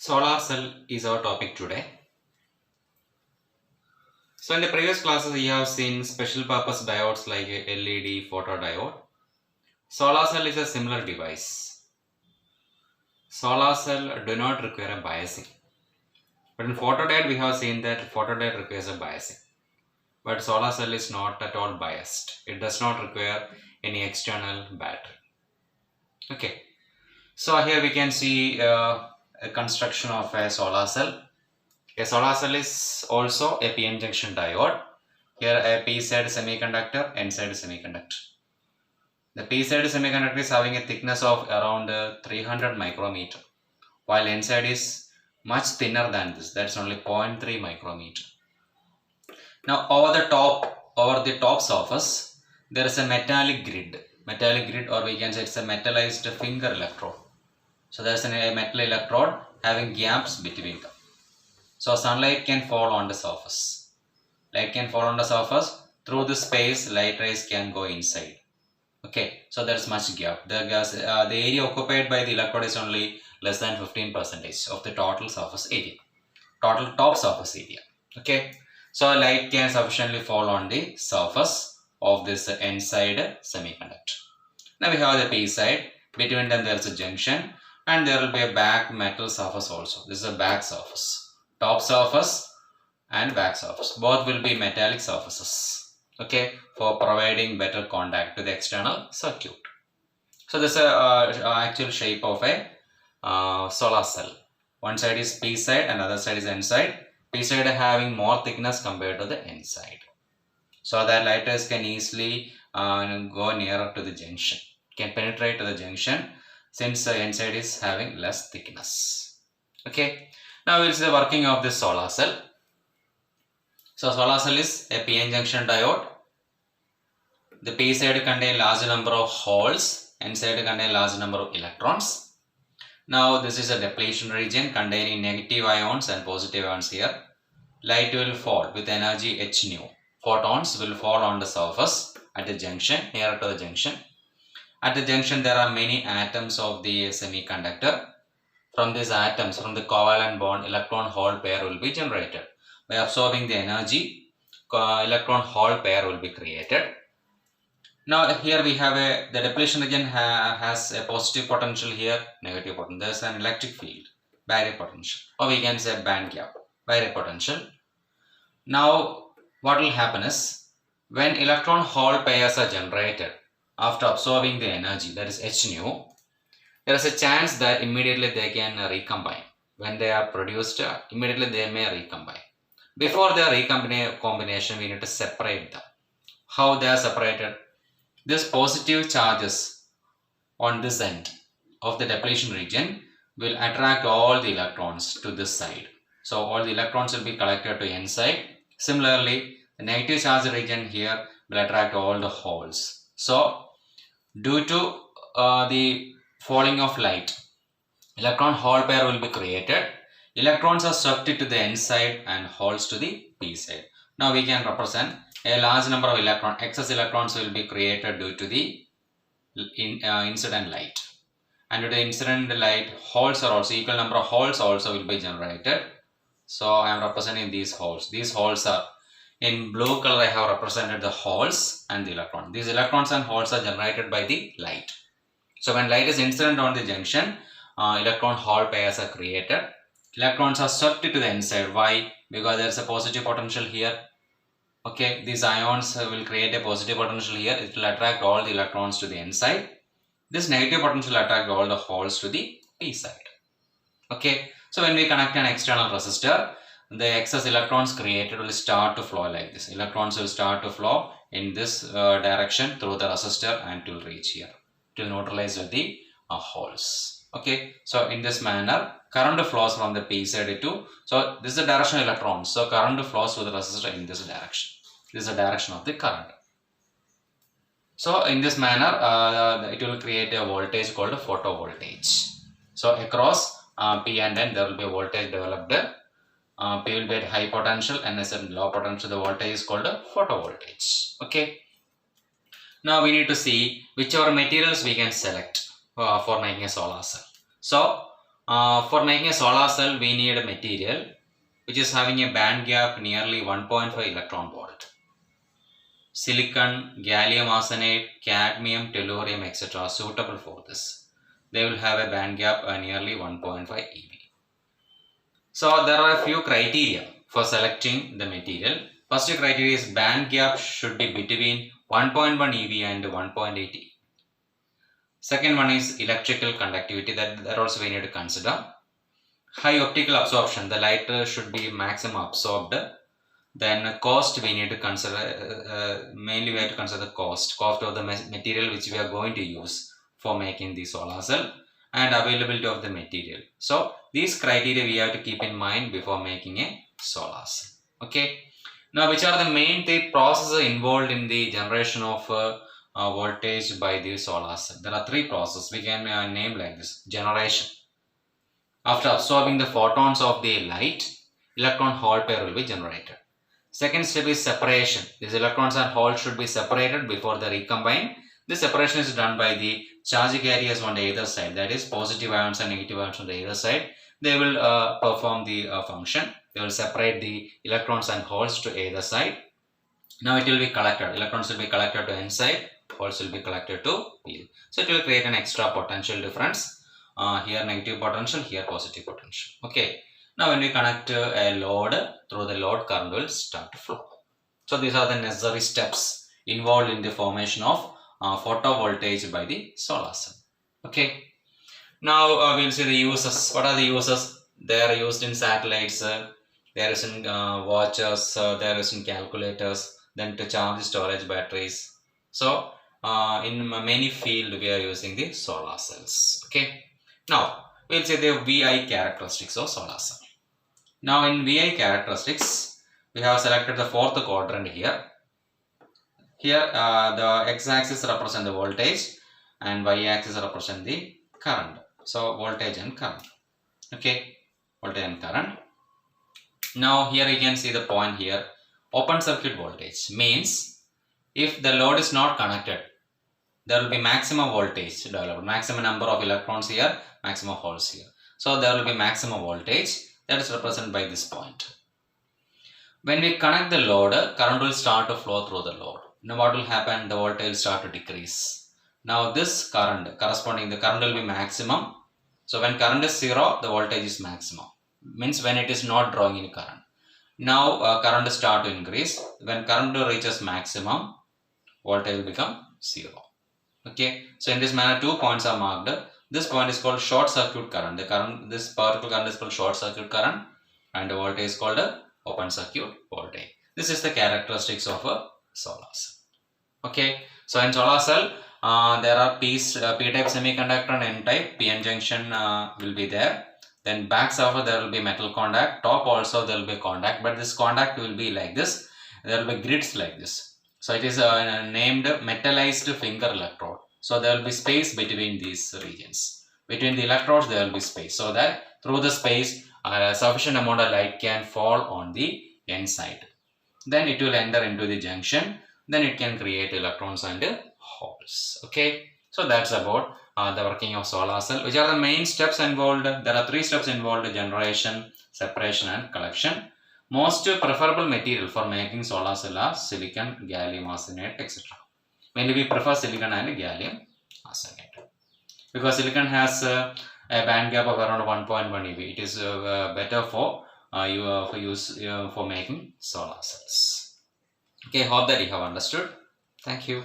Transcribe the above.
Solar cell is our topic today. So in the previous classes we have seen special purpose diodes like a LED photodiode. Solar cell is a similar device. Solar cell do not require a biasing. But in photodiode we have seen that photodiode requires a biasing. But solar cell is not at all biased. It does not require any external battery. Okay. So here we can see a construction of a solar cell. A solar cell is also a PN junction diode. Here a P-side semiconductor, N-side semiconductor. The P-side semiconductor is having a thickness of around 300 micrometer, while N-side is much thinner than this. That's only 0.3 micrometer. Now over the top surface, there is a metallic grid, or we can say it's a metallized finger electrode. So there's a metal electrode having gaps between them. So sunlight can fall on the surface. Light can fall on the surface. Through the space, light rays can go inside. Okay, so there's much gap. The area occupied by the electrode is only less than 15% of the total surface area, total top surface area. Okay, so light can sufficiently fall on the surface of this N-side semiconductor. Now we have the P side. Between them there is a junction, and there will be a back metal surface also. This is a back surface, top surface and back surface. Both will be metallic surfaces. Okay, for providing better contact to the external circuit. So this is actual shape of a solar cell. One side is P side and other side is N side. P side having more thickness compared to the N side, so that light rays can easily go nearer to the junction, can penetrate to the junction, since the N side is having less thickness. Okay, now we'll see the working of this solar cell. So solar cell is a PN junction diode. The P side contain large number of holes, N side contain large number of electrons. Now this is a depletion region containing negative ions and positive ions here. Light will fall with energy h nu. Photons will fall on the surface at the junction, nearer to the junction. At the junction there are many atoms of the semiconductor. From these atoms, from the covalent bond, electron-hole pair will be generated. By absorbing the energy, electron-hole pair will be created. Now here we have the depletion region has a positive potential here, negative potential. There's an electric field, barrier potential, or we can say band gap, barrier potential. Now what will happen is, when electron-hole pairs are generated after absorbing the energy, that is h nu, there is a chance that immediately they can recombine. When they are produced, immediately they may recombine. Before their recombination, we need to separate them. How they are separated? This positive charges on this end of the depletion region will attract all the electrons to this side. So all the electrons will be collected to N side. Similarly, the negative charge region here will attract all the holes. So due to the falling of light, electron hole pair will be created. Electrons are swept to the N side and holes to the P side. Now we can represent a large number of excess electrons will be created due to the incident light. And due to the incident light, holes are also, equal number of holes also will be generated. So I am representing these holes. These holes are in blue color. I have represented the holes and the electron. These electrons and holes are generated by the light. So when light is incident on the junction, electron hole pairs are created. Electrons are swept to the N side. Why? Because there is a positive potential here. Okay, these ions will create a positive potential here. It will attract all the electrons to the N side. This negative potential will attract all the holes to the P side. Okay, so when we connect an external resistor, the excess electrons created will start to flow like this. Electrons will start to flow in this direction through the resistor and it will reach here. It will neutralize with the holes. Okay, so in this manner, current flows from the P side to, so this is the direction of electrons. So current flows through the resistor in this direction. This is the direction of the current. So in this manner, it will create a voltage called photovoltage. So across P and N, there will be a voltage developed. P will be at high potential and as a low potential, the voltage is called photovoltage. Okay. Now we need to see whichever materials we can select for making a solar cell. So For making a solar cell, we need a material which is having a band gap nearly 1.5 electron volt. Silicon, gallium arsenide, cadmium, tellurium, etc. are suitable for this. They will have a band gap nearly 1.5 eV. So there are a few criteria for selecting the material. First criteria is band gap should be between 1.1 eV and 1.8 eV. Second one is electrical conductivity, that also we need to consider. High optical absorption, the light should be maximum absorbed. Then cost we need to consider, mainly we have to consider the cost of the material which we are going to use for making the solar cell, and availability of the material. So these criteria we have to keep in mind before making a solar cell. Okay. Now, which are the main processes involved in the generation of voltage by the solar cell? There are three processes we can name like this. Generation. After absorbing the photons of the light, electron hole pair will be generated. Second step is separation. These electrons and holes should be separated before they recombine. This separation is done by the charge carriers on either side, that is positive ions and negative ions on the either side. They will perform the function. They will separate the electrons and holes to either side. Now it will be collected. Electrons will be collected to N side, holes will be collected to P. So it will create an extra potential difference. Here negative potential, here positive potential. Okay. Now when we connect a load, through the load current will start to flow. So these are the necessary steps involved in the formation of photovoltaic by the solar cell. Okay. Now we'll see the uses. What are the uses? They are used in satellites, there is in watches, there is in calculators, then to charge storage batteries. So in many fields we are using the solar cells. Okay. Now we'll see the VI characteristics of solar cell. Now in VI characteristics, we have selected the fourth quadrant here. Here the x-axis represent the voltage and y-axis represent the current. So voltage and current. Okay, voltage and current. Now here you can see the point here. Open circuit voltage means if the load is not connected, there will be maximum voltage developed, maximum number of electrons here, maximum holes here. So there will be maximum voltage. That is represented by this point. When we connect the load, current will start to flow through the load. Now what will happen? The voltage will start to decrease. Now this current, corresponding, the current will be maximum. So when current is 0, the voltage is maximum. Means when it is not drawing any current. Now current start to increase. When current reaches maximum, voltage will become 0. Okay. So in this manner, 2 points are marked. This point is called short circuit current. The current, this particle current is called short circuit current, and the voltage is called a open circuit voltage. This is the characteristics of a solar cell. Okay. So in solar cell, there are P-type semiconductor and N-type. PN junction will be there. Then back surface there will be metal contact. Top also there will be contact, but this contact will be like this. There will be grids like this. So it is named metallized finger electrode. So there will be space between these regions. Between the electrodes there will be space, so that through the space a sufficient amount of light can fall on the N side. Then it will enter into the junction. Then it can create electrons and holes. Okay. So that's about the working of solar cell. Which are the main steps involved? There are 3 steps involved: generation, separation and collection. Most preferable material for making solar cell are silicon, gallium arsenide, etc. Mainly we prefer silicon and gallium arsenide because silicon has a band gap of around 1.1 eV. It is better for for making solar cells. Okay, hope that you have understood. Thank you.